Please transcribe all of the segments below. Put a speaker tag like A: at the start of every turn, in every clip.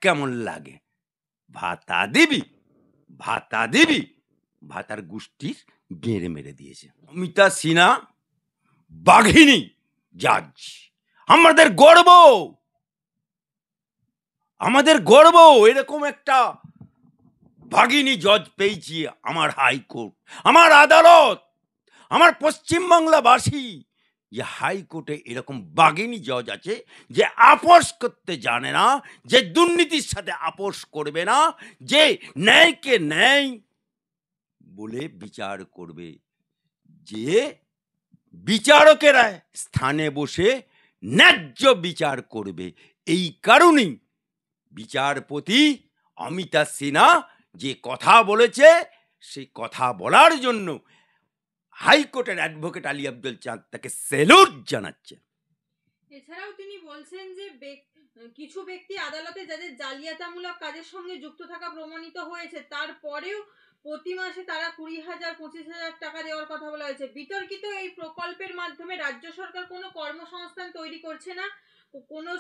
A: কেমন লাগে? ভাতা দিবি, ভাতা দিবি, ভাতার গোষ্ঠীর গেঁড়ে মেরে দিয়েছে। অমিতা সিনহা বাঘিনী জাজ, আমাদের গর্ব, আমাদের গর্ব। এরকম একটা বাঘিনী জজ পেয়েছি আমার হাইকোর্ট, আমার আদালত, আমার পশ্চিমবাংলাবাসী। যে হাইকোর্টে এরকম বাঘিনী জজ আছে যে আপোষ করতে জানে না, যে দুর্নীতির সাথে আপোষ করবে না, যে ন্যায়কে ন্যায় বলে বিচার করবে, যে বিচারকেরা স্থানে বসে ন্যায্য বিচার করবে। এই কারণেই বিচারপতি অমিতা সিনহা যে কথা বলেছে, সেই কথা বলার জন্য হাইকোর্টের অ্যাডভোকেট আলী আব্দুল চাঁদ তাকে স্যালুট জানাচ্ছে।
B: এছাড়াও তিনি বলছেন যে কিছু ব্যক্তি আদালতে যাদের জালিয়াতিমূলক কাজের সঙ্গে যুক্ত থাকা প্রমাণিত হয়েছে, তারপরেও প্রতি মাসে তারা 20,000 25,000 টাকা দেওয়ার কথা বলা হয়েছে। বিতর্কিত এই প্রকল্পের মাধ্যমে রাজ্য সরকার কোনো কর্মসংস্থান তৈরি করছে না, কোনো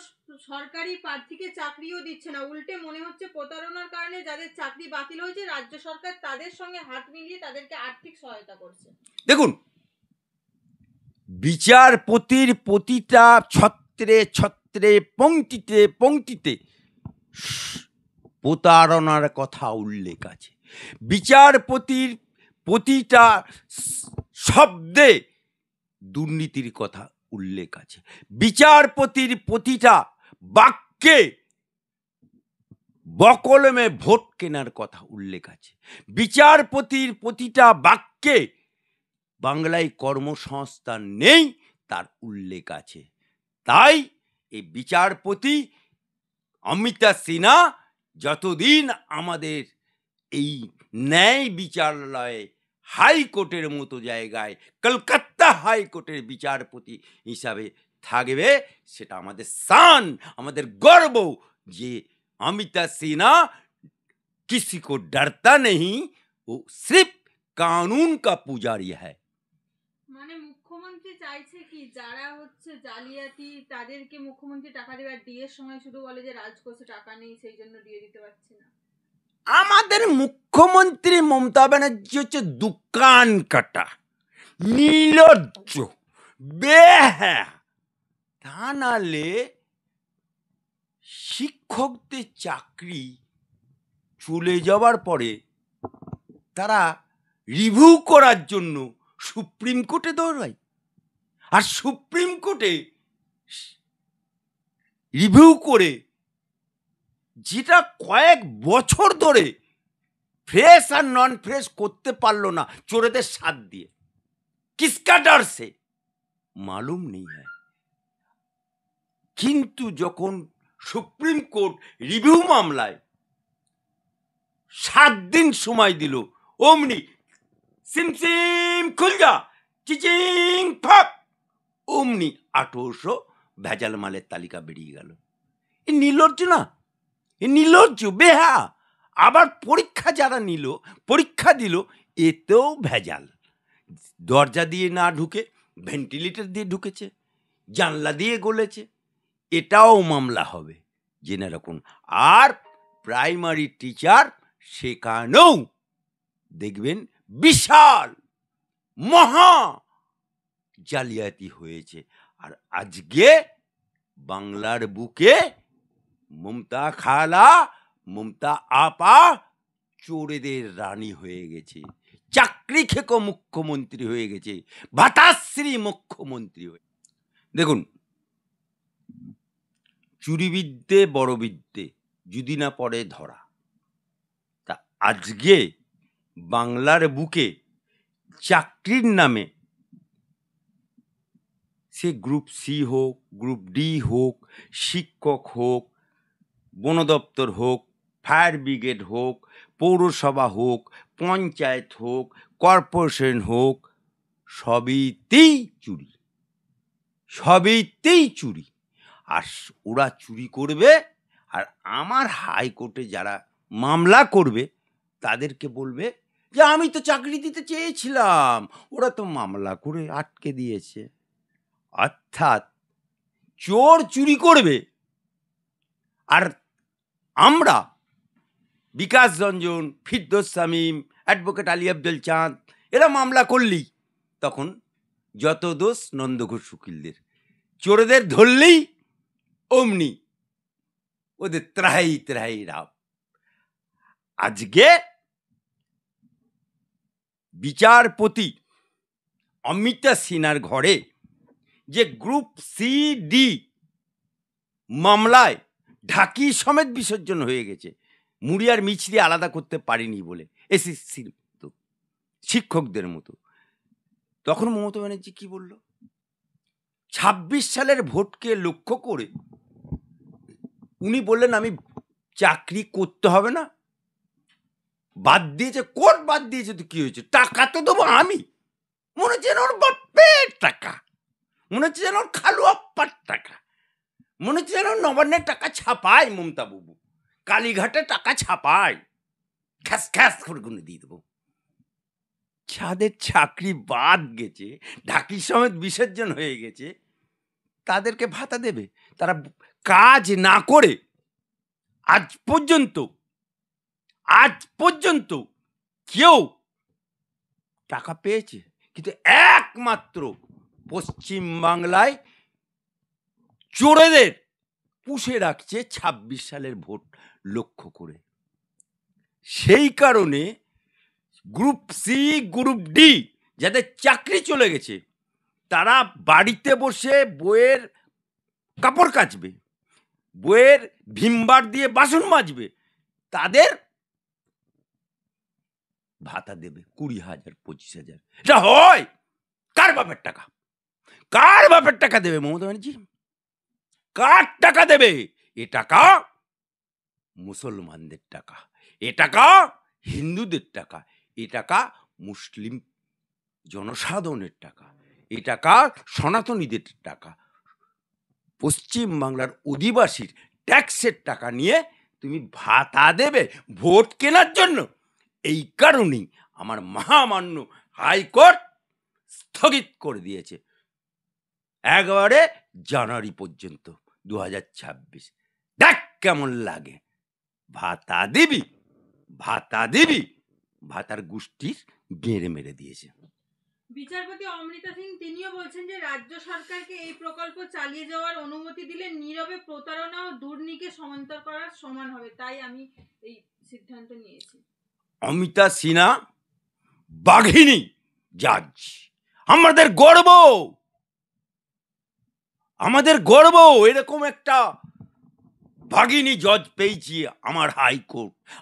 B: সরকারি প্রার্থীকে চাকরিও দিচ্ছে না। উল্টে মনে হচ্ছে প্রতারণার কারণে যাদের চাকরি বাতিল হয়েছে রাজ্য সরকার তাদের সঙ্গে হাত মিলিয়ে তাদেরকে আর্থিক সহায়তা করছে।
A: দেখুন, বিচারপতির প্রতিটা ছত্রে ছত্রে পংক্তিতে পংক্তিতে প্রতারণার কথা উল্লেখ আছে। বিচারপতির প্রতিটা শব্দে দুর্নীতির কথা উল্লেখ আছে। বিচারপতির প্রতিটা বাক্যে বকলমে ভোট কেনার কথা উল্লেখ আছে। বিচারপতির প্রতিটা বাক্যে বাংলায় কর্মসংস্থান নেই তার উল্লেখ আছে। তাই এই বিচারপতি অমিতা সিনহা যতদিন আমাদের এই ন্যায় বিচারালয়ে হাইকোর্টের মতো জায়গায় কলকাতা হাইকোর্টের বিচারপতি হিসাবে থাকবে, সেটা আমাদের শান, আমাদের গর্ব যে अमिता सिन्हा किसी को डरता नहीं, वो सिर्फ कानून का पुजारी है।
B: মানে মুখ্যমন্ত্রী চাইছে কি যারা হচ্ছে জালিয়াতি তাদেরকে মুখ্যমন্ত্রী টাকা দেওয়ার ডিএর সময় শুধু বলে যে রাজকোষে টাকা নেই সেই জন্য দিয়ে দিতে পারছি না।
A: আমাদের মুখ্যমন্ত্রী মমতা ব্যানার্জি হচ্ছে দোকান কাটা, নির্লজ্জ, বেহায়া। তা নালে শিক্ষকদের চাকরি চলে যাওয়ার পরে তারা রিভিউ করার জন্য সুপ্রিম কোর্টে দৌড়ায়, আর সুপ্রিম কোর্টে রিভিউ করে যেটা কয়েক বছর ধরে ফ্রেশ আর নন ফ্রেশ করতে পারলো না চোরেদের সাথ দিয়ে, কিসকা ডর সে মালুম নেই হ্যায়। কিন্তু যখন সুপ্রিম কোর্ট রিভিউ মামলায় 7 দিন সময় দিল, অমনি সিমসিম খুল যা, চিচিং ফাক, অমনি 1800 ভেজাল মালের তালিকা বেরিয়ে গেল। এ নির্লজ্জ না, এ নির্লজ্জ, বেহা। আবার পরীক্ষা যারা নিল, পরীক্ষা দিল, এতেও ভেজাল। দরজা দিয়ে না ঢুকে ভেন্টিলেটর দিয়ে ঢুকেছে, জানলা দিয়ে গলেছে, এটাও মামলা হবে জেনে রাখুন। আর প্রাইমারি টিচার সেখানেও দেখবেন বিশাল মহা জালিয়াতি হয়েছে। আর আজকে বাংলার বুকে মমতা খালা, মমতা আপা চোরেদের রানী হয়ে গেছে, চাকরি খেকো মুখ্যমন্ত্রী হয়ে গেছে, ভাতাশ্রী মুখ্যমন্ত্রী হয়ে। দেখুন, চুরিবিদ্যে বড়বিদ্যে যদি না পড়ে ধরা, তা আজকে বাংলার বুকে চাকরির নামে সে গ্রুপ সি হোক, গ্রুপ ডি হোক, শিক্ষক হোক, বন দপ্তর হোক, ফায়ার ব্রিগেড হোক, পৌরসভা হোক, পঞ্চায়েত হোক, কর্পোরেশন হোক, সবইতেই চুরি, সবইতেই চুরি। আর ওরা চুরি করবে, আর আমার হাইকোর্টে যারা মামলা করবে তাদেরকে বলবে যে আমি তো চাকরি দিতে চেয়েছিলাম, ওরা তো মামলা করে আটকে দিয়েছে। অর্থাৎ চোর চুরি করবে, আর আমরা বিকাশ রঞ্জন, ফিরদৌস শামীম, অ্যাডভোকেট আলী আব্দুল চাঁদ এরা মামলা করলেই তখন যত দোষ নন্দঘোষ উকিলদের, চোরেদের ধরলেই অমনি ওদের ত্রাহি ত্রাহি রাব। আজকে বিচারপতি অমিতা সিনহার ঘরে যে গ্রুপ সি ডি মামলায় ঢাকি সমেত বিসর্জন হয়ে গেছে, মুড়ি আর মিছরি আলাদা করতে পারিনি বলে, এসএসসির মতো শিক্ষকদের মতো, তখন মমতা ব্যানার্জি কি বলল? 26 সালের ভোটকে লক্ষ্য করে উনি বললেন আমি চাকরি করতে হবে না, বাদ দিয়েছে, কোর্ট বাদ দিয়েছে, তো কি হয়েছে, টাকা তো দেবো আমি। মনে হচ্ছে যেন ওর বাপের টাকা, মনে হচ্ছে যেন ওর খালু আপ্পার টাকা, মনে হচ্ছে যেন নবান্নের টাকা ছাপায় মমতা বাবু, কালীঘাটে টাকা ছাপায়, খ্যাস খ্যাস করে গুনে দিয়ে দেবো। যাদের চাকরি বাদ গেছে, ঢাকি সমেত বিসর্জন হয়ে গেছে, তাদেরকে ভাতা দেবে? তারা কাজ না করে আজ পর্যন্ত কেউ টাকা পেয়েছে? কিন্তু একমাত্র পশ্চিম বাংলায় চোরেদের পুষে রাখছে 26 সালের ভোট লক্ষ্য করে। সেই কারণে গ্রুপ সি, গ্রুপ ডি যাদের চাকরি চলে গেছে, তারা বাড়িতে বসে বইয়ের কাপড় কাচবে, বইয়ের ভিমবার দিয়ে বাসন মাজবে, তাদের ভাতা দেবে 20,000, 25,000। এটা হয় কার বাপের টাকা? কার বাপের টাকা দেবে মমতা ব্যানার্জি? কার টাকা দেবে? এ টাকা মুসলমানদের টাকা, এ টাকা হিন্দুদের টাকা, এ টাকা মুসলিম জনসাধারণের টাকা, এ টাকা সনাতনীদের টাকা, পশ্চিম বাংলার অধিবাসীর ট্যাক্সের টাকা নিয়ে তুমি ভাতা দেবে ভোট কেনার জন্য। এই কারণেই আমার মহামান্য হাইকোর্ট স্থগিত করে দিয়েছে একেবারে জানুয়ারি পর্যন্ত 2026। দেখ কেমন লাগে, ভাতা দিবি, ভাতার গোষ্ঠীর গেড়ে মেরে দিয়েছে।
B: বিচারপতি অমৃতা সিং তিনিও বলছেন যে রাজ্য সরকারকে এই প্রকল্প চালিয়ে যাওয়ার অনুমতি দিলে নীরবে প্রতারণা ও দুর্নীতিকে সমান্তর করার সমান হবে, তাই আমি এই সিদ্ধান্ত নিয়েছি।
A: অমিতা সিনহা বাঘিনী জাজ, আমাদের গর্ব এরকম একটা বাঘিনী জজ পেয়েছি আমার হাইকোর্ট।